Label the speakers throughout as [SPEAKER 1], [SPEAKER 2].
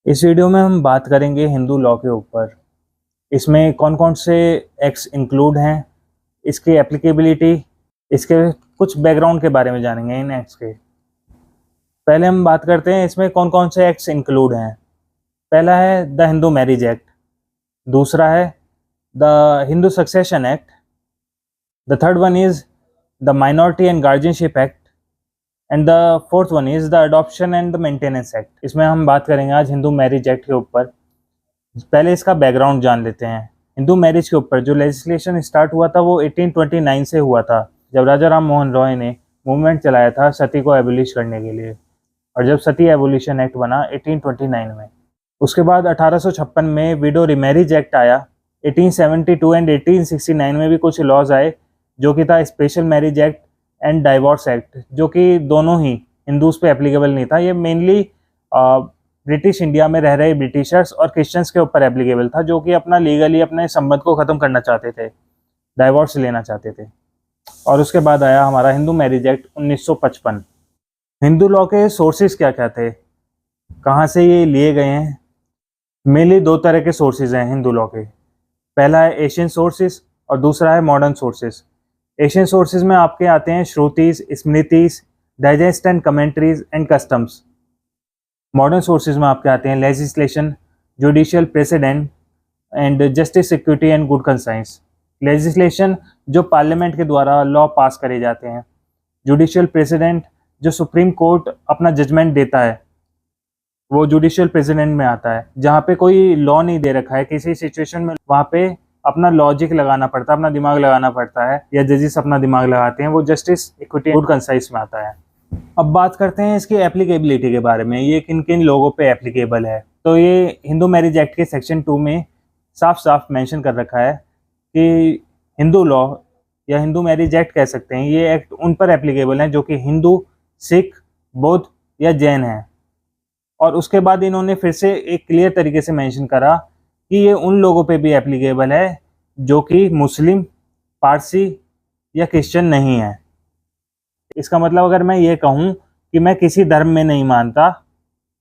[SPEAKER 1] इस वीडियो में हम बात करेंगे हिंदू लॉ के ऊपर। इसमें कौन कौन से एक्ट्स इंक्लूड हैं, इसकी एप्लीकेबिलिटी, इसके कुछ बैकग्राउंड के बारे में जानेंगे इन एक्ट्स के। पहले हम बात करते हैं इसमें कौन कौन से एक्ट्स इंक्लूड हैं। पहला है द हिंदू मैरिज एक्ट, दूसरा है the Hindu succession act, the third one is the minority and guardianship act and the fourth one is the adoption and the maintenance act. इसमें हम बात करेंगे आज हिंदू मैरिज एक्ट के ऊपर। पहले इसका बैकग्राउंड जान लेते हैं। हिंदू मैरिज के ऊपर जो लेजिस्लेशन स्टार्ट हुआ था वो 1829 से हुआ था, जब राजा राम मोहन रॉय ने मूवमेंट चलाया था सती को एबोलिश करने के लिए, और जब सती एबोलिशन एक्ट बना 1829 में। उसके बाद 1856 में विडो रिमैरिज एक्ट आया। 1872 एंड 1869 में भी कुछ लॉज आए, जो कि था special marriage act and divorce act, जो कि दोनों ही हिंदूज पे एप्लीकेबल नहीं था। ये मेनली ब्रिटिश इंडिया में रह रहे ब्रिटिशर्स और क्रिश्चियंस के ऊपर एप्लीकेबल था, जो कि अपना लीगली अपने संबंध को ख़त्म करना चाहते थे, डाइवोर्स लेना चाहते थे। और उसके बाद आया हमारा Hindu marriage act 1955। Hindu law के सोर्सेज क्या क्या थे, कहाँ से ये लिए गए हैं? मेनली दो तरह के सोर्सेज हैं हिंदू लॉ के। पहला है एशियन सोर्सेज और दूसरा है मॉडर्न सोर्सेज। एशियन सोर्सेज में आपके आते हैं श्रुतिज, स्मृतिज, digest and commentaries and customs. Modern sources में आपके आते हैं legislation, judicial president and justice, equity and good conscience. Legislation जो पार्लियामेंट के द्वारा लॉ पास करे जाते हैं। जुडिशियल प्रेसिडेंट जो सुप्रीम कोर्ट अपना जजमेंट देता है, वो जुडिशियल प्रेसिडेंट में आता है। जहाँ पे कोई लॉ नहीं दे रखा है किसी सिचुएशन में, वहाँ पे अपना लॉजिक लगाना पड़ता है, अपना दिमाग लगाना पड़ता है, या जजेस अपना दिमाग लगाते हैं, वो जस्टिस, इक्विटी, गुड कंसाइंस में आता है। अब बात करते हैं इसकी एप्लीकेबिलिटी के बारे में, ये किन किन लोगों पे एप्लीकेबल है। तो ये हिंदू मैरिज एक्ट के सेक्शन 2 में साफ साफ मेंशन कर रखा है कि हिंदू लॉ या हिंदू मैरिज एक्ट कह सकते हैं, ये एक्ट उन पर एप्लीकेबल हैं जो कि हिंदू, सिख, बौद्ध या जैन हैं। और उसके बाद इन्होंने फिर से एक क्लियर तरीके से मेंशन करा कि ये उन लोगों पे भी एप्लीकेबल है जो कि मुस्लिम, पारसी या क्रिश्चियन नहीं है। इसका मतलब अगर मैं ये कहूँ कि मैं किसी धर्म में नहीं मानता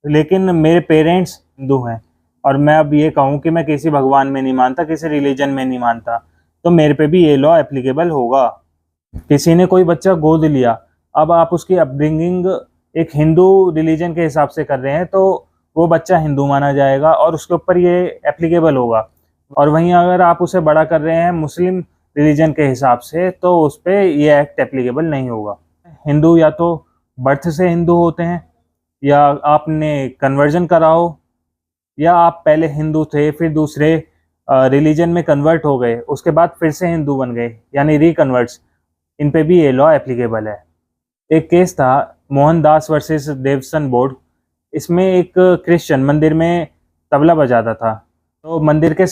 [SPEAKER 1] लेकिन मेरे पेरेंट्स हिंदू हैं, और मैं अब ये कहूँ कि मैं किसी भगवान में नहीं मानता, किसी रिलीजन में नहीं मानता, तो मेरे पे भी ये लॉ एप्लीकेबल होगा। किसी ने कोई बच्चा गोद लिया, अब आप उसकी अपब्रिंगिंग एक हिंदू रिलीजन के हिसाब से कर रहे हैं, तो वो बच्चा हिंदू माना जाएगा और उसके ऊपर ये एप्लीकेबल होगा। और वहीं अगर आप उसे बड़ा कर रहे हैं मुस्लिम रिलीजन के हिसाब से, तो उस पर ये एक्ट एप्लीकेबल नहीं होगा। हिंदू या तो बर्थ से हिंदू होते हैं, या आपने कन्वर्जन करा हो, या आप पहले हिंदू थे फिर दूसरे रिलीजन में कन्वर्ट हो गए, उसके बाद फिर से हिंदू बन गए, यानी रिकन्वर्ट्स, इन पे भी ये लॉ एप्लीकेबल है। एक केस था मोहनदास वर्सेस देवसन बोर्ड। इसमें एक क्रिश्चियन मंदिर में तबला बजाता था, तो मंदिर के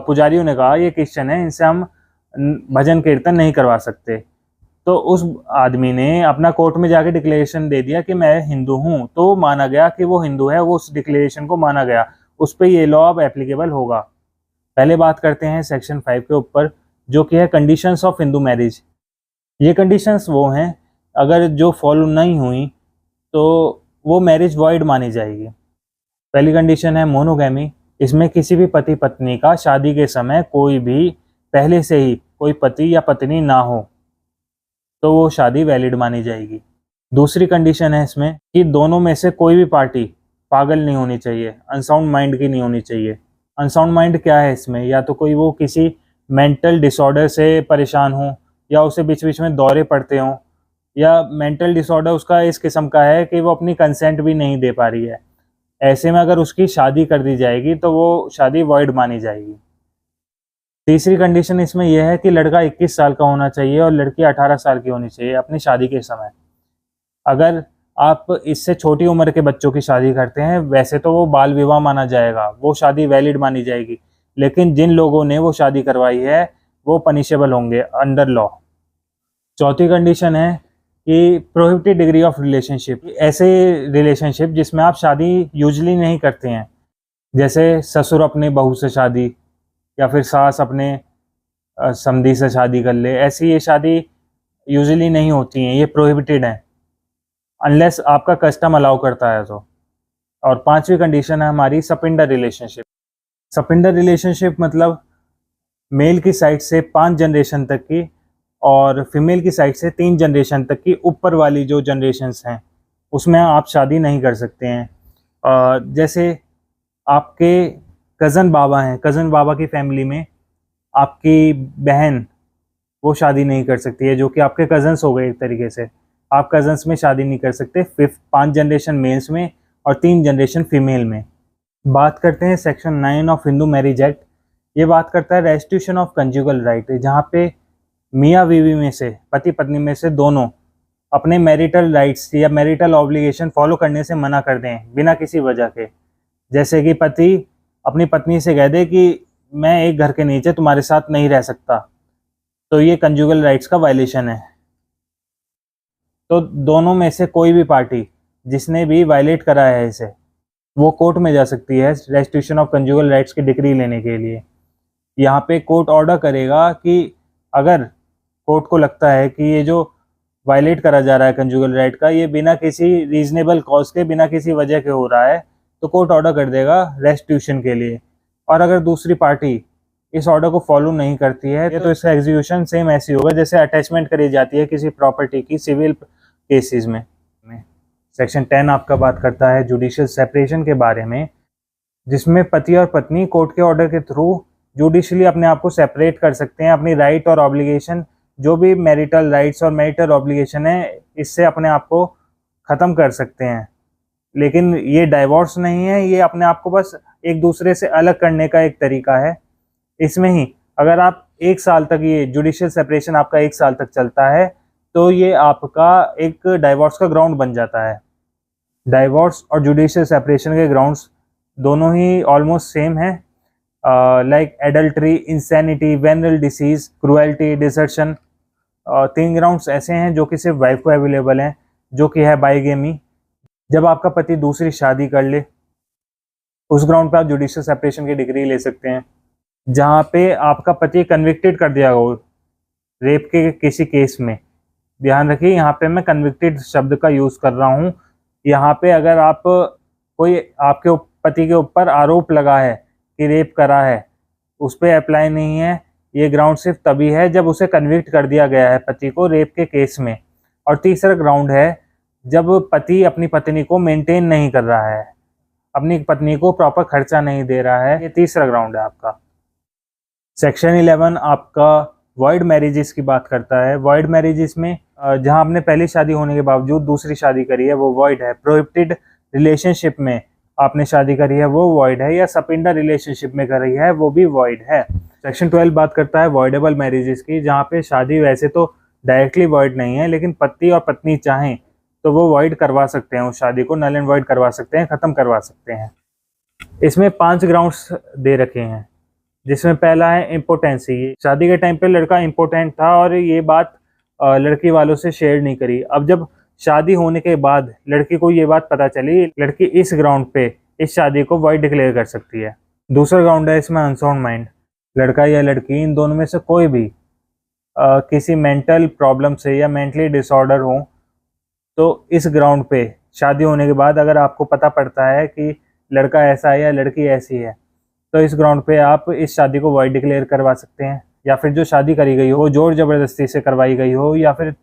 [SPEAKER 1] पुजारियों ने कहा ये क्रिश्चियन है, इनसे हम भजन कीर्तन नहीं करवा सकते। तो उस आदमी ने अपना कोर्ट में जाके डिक्लेरेशन दे दिया कि मैं हिंदू हूँ, तो माना गया कि वो हिंदू है, वो उस डिक्लेरेशन को माना गया, उस पर ये लॉ अब एप्लीकेबल होगा। पहले बात करते हैं सेक्शन 5 के ऊपर, जो कि है कंडीशंस ऑफ हिंदू मैरिज। ये कंडीशंस वो हैं, अगर जो फॉलो नहीं हुई तो वो मैरिज वॉइड मानी जाएगी। पहली कंडीशन है मोनोगैमी। इसमें किसी भी पति पत्नी का शादी के समय कोई भी पहले से ही कोई पति या पत्नी ना हो, तो वो शादी वैलिड मानी जाएगी। दूसरी कंडीशन है इसमें कि दोनों में से कोई भी पार्टी पागल नहीं होनी चाहिए, अनसाउंड माइंड की नहीं होनी चाहिए। अनसाउंड माइंड क्या है इसमें, या तो कोई वो किसी मेंटल डिसऑर्डर से परेशान हो, या उसे बीच बीच में दौरे पड़ते हों, या मेंटल डिसऑर्डर उसका इस किस्म का है कि वो अपनी कंसेंट भी नहीं दे पा रही है। ऐसे में अगर उसकी शादी कर दी जाएगी तो वो शादी वॉइड मानी जाएगी। तीसरी कंडीशन इसमें यह है कि लड़का 21 साल का होना चाहिए और लड़की 18 साल की होनी चाहिए अपनी शादी के समय। अगर आप इससे छोटी उम्र के बच्चों की शादी करते हैं, वैसे तो वो बाल विवाह माना जाएगा, वो शादी वैलिड मानी जाएगी, लेकिन जिन लोगों ने वो शादी करवाई है वो पनिशेबल होंगे अंडर लॉ। चौथी कंडीशन है कि प्रोहिबिटेड डिग्री ऑफ रिलेशनशिप। ऐसे रिलेशनशिप जिसमें आप शादी यूजली नहीं करते हैं, जैसे ससुर अपने बहू से शादी, या फिर सास अपने समधी से शादी कर ले, ऐसी ये शादी यूजली नहीं होती हैं, ये प्रोहिबिटेड है, अनलेस आपका कस्टम अलाउ करता है तो। और पांचवी कंडीशन है हमारी सपिंडर रिलेशनशिप। सपिंडर रिलेशनशिप मतलब मेल की साइड से 5 जनरेशन तक की और फीमेल की साइड से 3 जनरेशन तक की ऊपर वाली जो जनरेशन्स हैं उसमें आप शादी नहीं कर सकते हैं। जैसे आपके कज़न बाबा हैं, कज़न बाबा की फैमिली में आपकी बहन वो शादी नहीं कर सकती है, जो कि आपके कज़न्स हो गए एक तरीके से। आप कज़न्स में शादी नहीं कर सकते 5 जनरेशन मेल्स में और 3 जनरेशन फीमेल में। बात करते हैं section 9 of Hindu marriage act. ये बात करता है रेस्टिट्यूशन ऑफ कंजुगल राइट, जहाँ पे मियाँ बीवी में से, पति पत्नी में से दोनों अपने मैरिटल राइट्स या मैरिटल ऑब्लिगेशन फॉलो करने से मना कर दें बिना किसी वजह के। जैसे कि पति अपनी पत्नी से कह दे कि मैं एक घर के नीचे तुम्हारे साथ नहीं रह सकता, तो ये कंजुगल राइट्स का वायलेशन है। तो दोनों में से कोई भी पार्टी जिसने भी वायलेट करा है इसे, वो कोर्ट में जा सकती है रेस्टिट्यूशन ऑफ कंजुगल राइट्स की डिक्री लेने के लिए। यहाँ पे कोर्ट ऑर्डर करेगा कि अगर कोर्ट को लगता है कि ये जो वायलेट करा जा रहा है कंजुगल राइट का, ये बिना किसी रीजनेबल कॉज के, बिना किसी वजह के हो रहा है, तो कोर्ट ऑर्डर कर देगा रेस्टिट्यूशन के लिए। और अगर दूसरी पार्टी इस ऑर्डर को फॉलो नहीं करती है तो इसका एग्जीक्यूशन सेम ऐसी होगा जैसे अटैचमेंट करी जाती है किसी प्रॉपर्टी की सिविल केसेस में। सेक्शन 10 आपका बात करता है जुडिशियल सेपरेशन के बारे में, जिसमें पति और पत्नी कोर्ट के ऑर्डर के थ्रू जुडिशली अपने आप को सेपरेट कर सकते हैं। अपनी राइट और ऑब्लिगेशन, जो भी मैरिटल राइट्स और मैरिटल ऑब्लिगेशन है, इससे अपने आप को ख़त्म कर सकते हैं। लेकिन ये डाइवोर्स नहीं है, ये अपने आप को बस एक दूसरे से अलग करने का एक तरीका है। इसमें ही अगर आप 1 साल तक, ये जुडिशियल सेपरेशन आपका 1 साल तक चलता है, तो ये आपका एक डाइवोर्स का ग्राउंड बन जाता है। डाइवोर्स और जुडिशियल सेपरेशन के ग्राउंड्स दोनों ही ऑलमोस्ट सेम है, like adultery, insanity, venereal disease, cruelty, desertion. 3 grounds ऐसे हैं जो कि सिर्फ वाइफ को अवेलेबल हैं, जो कि है बाइगेमी। जब आपका पति दूसरी शादी कर ले, उस ग्राउंड पे आप जुडिशियल सेपरेशन की डिग्री ले सकते हैं। जहाँ पे आपका पति कन्विक्टेड कर दिया हो रेप के किसी केस में, ध्यान रखिए यहाँ पे मैं कन्विक्टेड शब्द का यूज़ कर रहा हूँ। यहाँ पे अगर आप कोई आपके पति के ऊपर आरोप लगा है कि रेप करा है, उस पर अप्लाई नहीं है। ये ग्राउंड सिर्फ तभी है जब उसे कन्विक्ट कर दिया गया है पति को रेप के केस में। और तीसरा ग्राउंड है जब पति अपनी पत्नी को मेंटेन नहीं कर रहा है, अपनी पत्नी को प्रॉपर खर्चा नहीं दे रहा है। ये तीसरा ग्राउंड है आपका। सेक्शन 11 आपका वॉइड मैरिजेस की बात करता है। वॉइड मैरिजेस में जहां आपने पहली शादी होने के बावजूद दूसरी शादी करी है, वो वॉइड है। प्रोहिबिटेड रिलेशनशिप में आपने शादी करी है, वो वॉइड है। या सपिंडर रिलेशनशिप में करी है, वो भी वॉइड है। सेक्शन 12 बात करता है वॉइडेबल मैरिजेस की, जहाँ पे शादी वैसे तो डायरेक्टली वॉइड नहीं है, लेकिन पति और पत्नी चाहें तो वो वॉइड करवा सकते हैं, उस शादी को नल एंड वॉइड करवा सकते हैं, ख़त्म करवा सकते हैं। इसमें 5 ग्राउंड्स दे रखे हैं, जिसमें पहला है इम्पोर्टेंसी। शादी के टाइम पे लड़का इम्पोर्टेंट था और ये बात लड़की वालों से शेयर नहीं करी। अब जब शादी होने के बाद लड़की को ये बात पता चली, लड़की इस ग्राउंड पे इस शादी को वॉइड डिक्लेयर कर सकती है। दूसरा ग्राउंड है इसमें अनसाउंड माइंड। लड़का या लड़की, इन दोनों में से कोई भी किसी मेंटल प्रॉब्लम से या मेंटली डिसऑर्डर हो, तो इस ग्राउंड पे शादी होने के बाद अगर आपको पता पड़ता है कि लड़का ऐसा है या लड़की ऐसी है, तो इस ग्राउंड पे आप इस शादी को वॉइड डिक्लेयर करवा सकते हैं। या फिर जो शादी करी गई हो जोर ज़बरदस्ती से करवाई गई हो, या फिर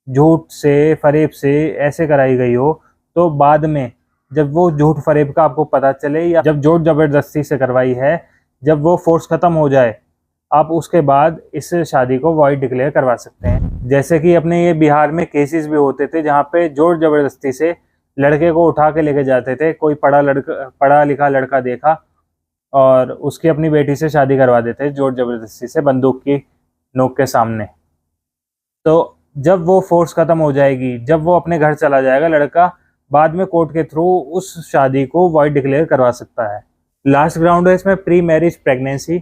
[SPEAKER 1] झूठ से, फरेब से ऐसे कराई गई हो, तो बाद में जब वो झूठ फरेब का आपको पता चले, या जब जोर ज़बरदस्ती से करवाई है, जब वो फोर्स ख़त्म हो जाए, आप उसके बाद इस शादी को वॉइड डिक्लेयर करवा सकते हैं। जैसे कि अपने ये बिहार में केसेस भी होते थे जहाँ पे जोर ज़बरदस्ती से लड़के को उठा के लेके जाते थे। कोई पढ़ा लिखा लड़का देखा और उसकी अपनी बेटी से शादी करवा देते जोर ज़बरदस्ती से, बंदूक की नोक के सामने। तो जब वो फोर्स ख़त्म हो जाएगी, जब वो अपने घर चला जाएगा लड़का, बाद में कोर्ट के थ्रू उस शादी को वॉइड डिक्लेयर करवा सकता है। लास्ट ग्राउंड है इसमें pre marriage pregnancy.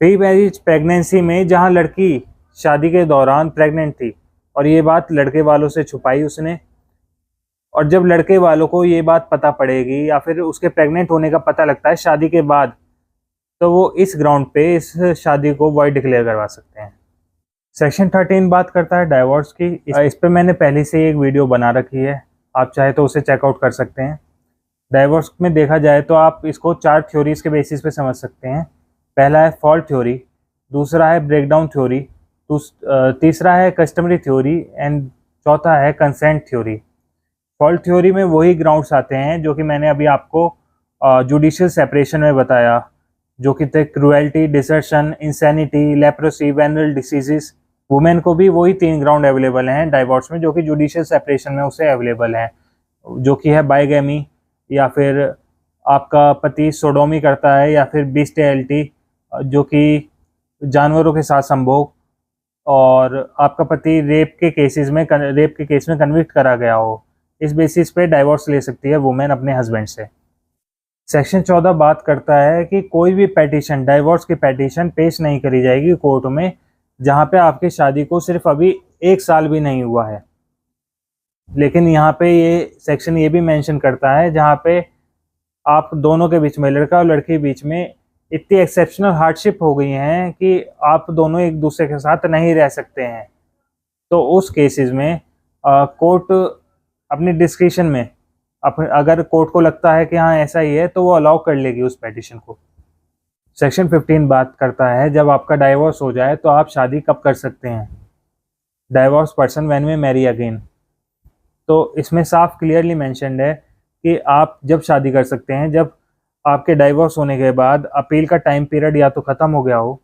[SPEAKER 1] Pre marriage pregnancy में जहां लड़की शादी के दौरान प्रेग्नेंट थी और ये बात लड़के वालों से छुपाई उसने, और जब लड़के वालों को ये बात पता पड़ेगी या फिर उसके प्रेग्नेंट होने का पता लगता है शादी के बाद, तो वो इस ग्राउंड पे इस शादी को वॉइड डिक्लेयर करवा सकते हैं। सेक्शन 13 बात करता है डाइवोर्स की। इस पे मैंने पहले से एक वीडियो बना रखी है, आप चाहे तो उसे चेकआउट कर सकते हैं। डाइवोर्स में देखा जाए तो आप इसको 4 थ्योरीज के बेसिस पे समझ सकते हैं। पहला है फॉल्ट थ्योरी, दूसरा है ब्रेकडाउन थ्योरी, तीसरा है कस्टमरी थ्योरी एंड चौथा है कंसेंट थ्योरी। फॉल्ट थ्योरी में वही ग्राउंड्स आते हैं जो कि मैंने अभी आपको जुडिशियल सेपरेशन में बताया, जो कि थे cruelty, desertion, insanity, leprosy, venereal diseases. Women को भी वही 3 ग्राउंड अवेलेबल हैं डाइवोर्स में, जो कि जुडिशियल सेपरेशन में उसे अवेलेबल हैं, जो कि है बाइगैमी, या फिर आपका पति सोडोमी करता है, या फिर बिस्टियलिटी जो कि जानवरों के साथ संभोग, और आपका पति रेप के केस में कन्विक्ट करा गया हो। इस बेसिस पे डाइवोर्स ले सकती है वुमेन अपने हस्बैंड से। सेक्शन 14 बात करता है कि कोई भी पेटिशन, डाइवोर्स की पेटिशन पेश नहीं करी जाएगी कोर्ट में जहां पे आपकी शादी को सिर्फ अभी 1 साल भी नहीं हुआ है। लेकिन यहाँ पे ये सेक्शन ये भी मेंशन करता है जहाँ पे आप दोनों के बीच में, लड़का और लड़की के बीच में इतनी एक्सेप्शनल हार्डशिप हो गई हैं कि आप दोनों एक दूसरे के साथ नहीं रह सकते हैं, तो उस केसेस में कोर्ट अपनी डिस्क्रिशन में अगर कोर्ट को लगता है कि हाँ ऐसा ही है तो वो अलाउ कर लेगी उस पेटिशन को। सेक्शन 15 बात करता है जब आपका डाइवोर्स हो जाए तो आप शादी कब कर सकते हैं। डाइवोर्स पर्सन व्हेन वे मैरी अगेन। तो इसमें साफ क्लियरली मेंशन्ड है कि आप जब शादी कर सकते हैं जब आपके डाइवोर्स होने के बाद अपील का टाइम पीरियड या तो ख़त्म हो गया हो,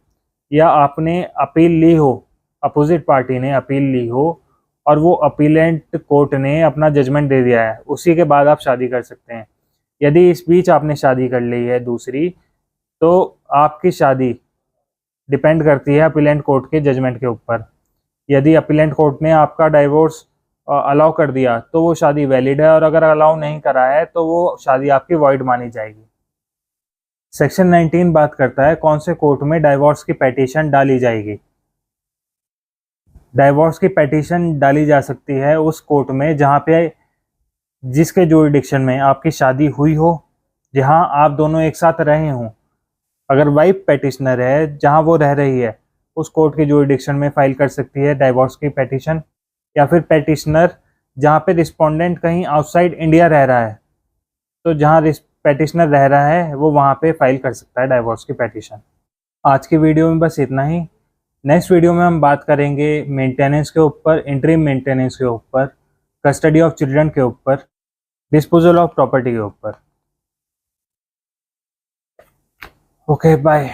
[SPEAKER 1] या आपने अपील ली हो, अपोजिट पार्टी ने अपील ली हो और वो अपीलेंट कोर्ट ने अपना जजमेंट दे दिया है, उसी के बाद आप शादी कर सकते हैं। यदि इस बीच आपने शादी कर ली है दूसरी, तो आपकी शादी डिपेंड करती है अपीलेंट कोर्ट के जजमेंट के ऊपर। यदि अपीलेंट कोर्ट ने आपका डाइवोर्स अलाउ कर दिया तो वो शादी वैलिड है, और अगर अलाउ नहीं करा है तो वो शादी आपकी वॉइड मानी जाएगी। सेक्शन 19 बात करता है कौन से कोर्ट में डाइवोर्स की पेटिशन डाली जाएगी। डाइवोर्स की पेटिशन डाली जा सकती है उस कोर्ट में जहाँ पे जिसके जुरिडिक्शन में आपकी शादी हुई हो, जहाँ आप दोनों एक साथ रहे हों। अगर वाइफ पेटिशनर है जहाँ वो रह रही है, उस कोर्ट के जुरिडिक्शन में फाइल कर सकती है डाइवोर्स की पेटिशन। या फिर पेटिशनर जहाँ पे रिस्पोंडेंट कहीं आउटसाइड इंडिया रह रहा है, तो जहाँ पेटिशनर रह रहा है वो वहाँ पे फाइल कर सकता है डाइवोर्स की पेटिशन। आज की वीडियो में बस इतना ही। नेक्स्ट वीडियो में हम बात करेंगे मेंटेनेंस के ऊपर, इंटरिम मेंटेनेंस के ऊपर, कस्टडी ऑफ चिल्ड्रन के ऊपर, डिस्पोजल ऑफ प्रॉपर्टी के ऊपर। Okay bye.